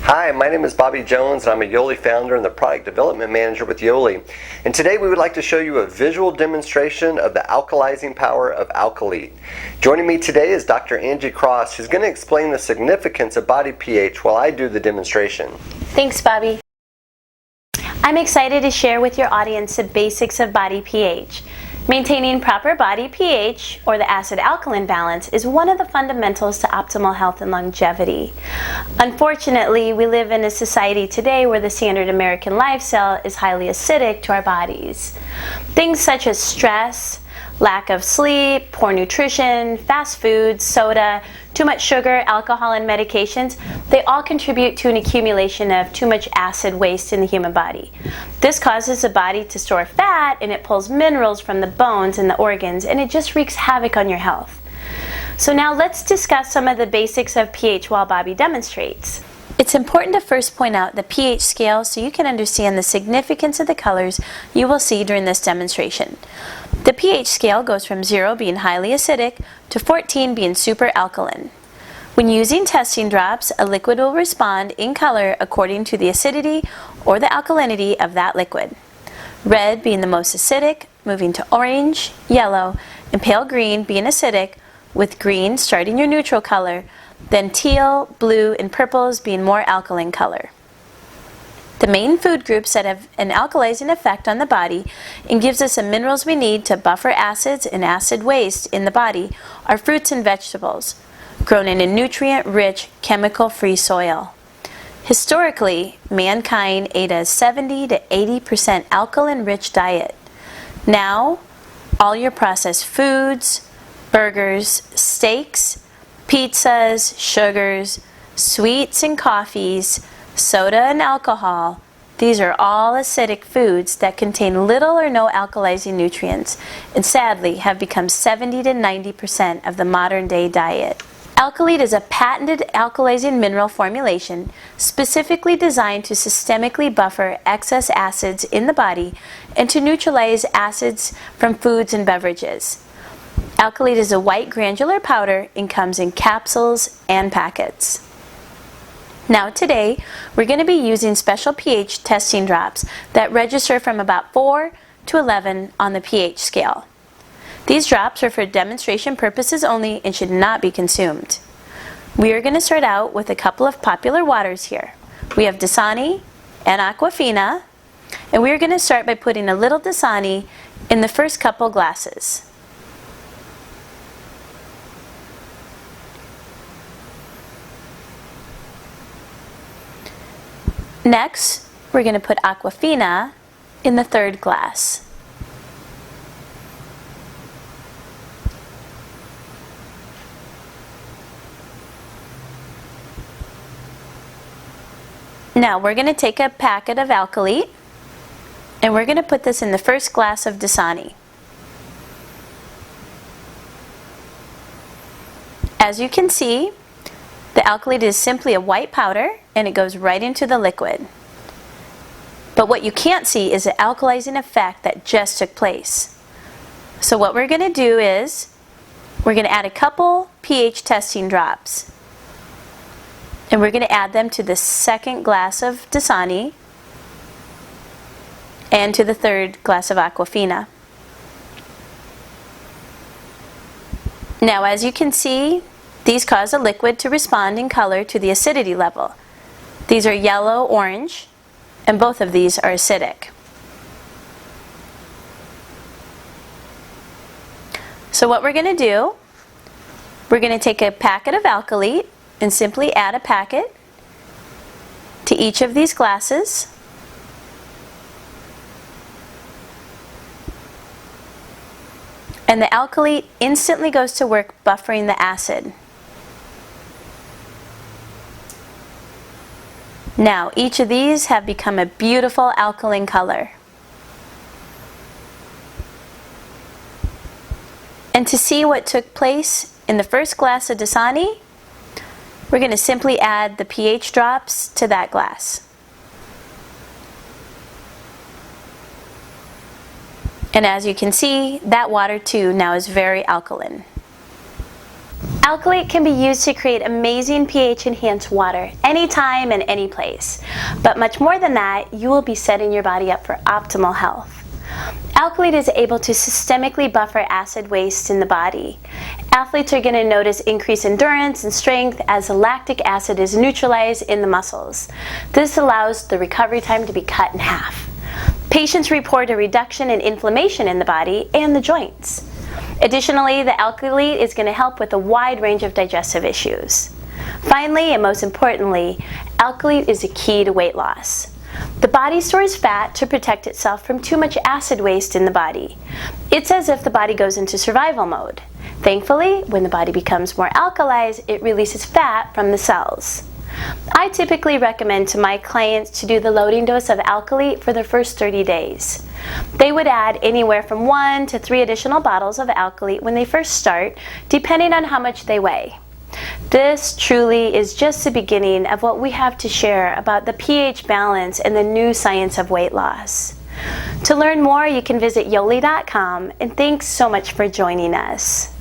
Hi, my name is Bobby Jones and I'm a YOLI founder and the product development manager with YOLI. And today we would like to show you a visual demonstration of the alkalizing power of Alkalite. Joining me today is Dr. Angie Cross, who's going to explain the significance of body pH while I do the demonstration. Thanks, Bobby. I'm excited to share with your audience the basics of body pH. Maintaining proper body pH, or the acid-alkaline balance, is one of the fundamentals to optimal health and longevity. Unfortunately, we live in a society today where the standard American lifestyle is highly acidic to our bodies. Things such as stress, lack of sleep, poor nutrition, fast food, soda, too much sugar, alcohol, and medications, they all contribute to an accumulation of too much acid waste in the human body. This causes the body to store fat, and it pulls minerals from the bones and the organs, and it just wreaks havoc on your health. So now let's discuss some of the basics of pH while Bobby demonstrates. It's important to first point out the pH scale so you can understand the significance of the colors you will see during this demonstration. The pH scale goes from 0 being highly acidic to 14 being super alkaline. When using testing drops, a liquid will respond in color according to the acidity or the alkalinity of that liquid. Red being the most acidic, moving to orange, yellow, and pale green being acidic, with green starting your neutral color, then teal, blue, and purples being more alkaline color. The main food groups that have an alkalizing effect on the body and gives us the minerals we need to buffer acids and acid waste in the body are fruits and vegetables, grown in a nutrient-rich, chemical-free soil. Historically, mankind ate a 70 to 80% alkaline-rich diet. Now, all your processed foods, burgers, steaks, pizzas, sugars, sweets and coffees, soda and alcohol, these are all acidic foods that contain little or no alkalizing nutrients and sadly have become 70 to 90% of the modern day diet. Alkalite is a patented alkalizing mineral formulation specifically designed to systemically buffer excess acids in the body and to neutralize acids from foods and beverages. Alkalite is a white granular powder and comes in capsules and packets. Now today, we're going to be using special pH testing drops that register from about 4 to 11 on the pH scale. These drops are for demonstration purposes only and should not be consumed. We are going to start out with a couple of popular waters here. We have Dasani and Aquafina, and we are going to start by putting a little Dasani in the first couple glasses. Next, we're going to put Aquafina in the third glass. Now we're going to take a packet of Alkalite and we're going to put this in the first glass of Dasani. As you can see, the Alkalite is simply a white powder and it goes right into the liquid. But what you can't see is the alkalizing effect that just took place. So what we're going to do is we're going to add a couple pH testing drops. And we're going to add them to the second glass of Dasani and to the third glass of Aquafina. Now as you can see, these cause a liquid to respond in color to the acidity level. These are yellow-orange, and both of these are acidic. So what we're going to do, we're going to take a packet of Alkalite and simply add a packet to each of these glasses. And the Alkalite instantly goes to work buffering the acid. Now, each of these have become a beautiful alkaline color. And to see what took place in the first glass of Dasani, we're going to simply add the pH drops to that glass. And as you can see, that water too now is very alkaline. Alkylate can be used to create amazing pH-enhanced water anytime and any place. But much more than that, you will be setting your body up for optimal health. Alkylate is able to systemically buffer acid waste in the body. Athletes are going to notice increased endurance and strength as the lactic acid is neutralized in the muscles. This allows the recovery time to be cut in half. Patients report a reduction in inflammation in the body and the joints. Additionally, the alkylate is going to help with a wide range of digestive issues. Finally, and most importantly, alkylate is a key to weight loss. The body stores fat to protect itself from too much acid waste in the body. It's as if the body goes into survival mode. Thankfully, when the body becomes more alkalized, it releases fat from the cells. I typically recommend to my clients to do the loading dose of alkylate for the first 30 days. They would add anywhere from 1 to 3 additional bottles of alkylate when they first start, depending on how much they weigh. This truly is just the beginning of what we have to share about the pH balance and the new science of weight loss. To learn more, you can visit YOLI.com, and thanks so much for joining us.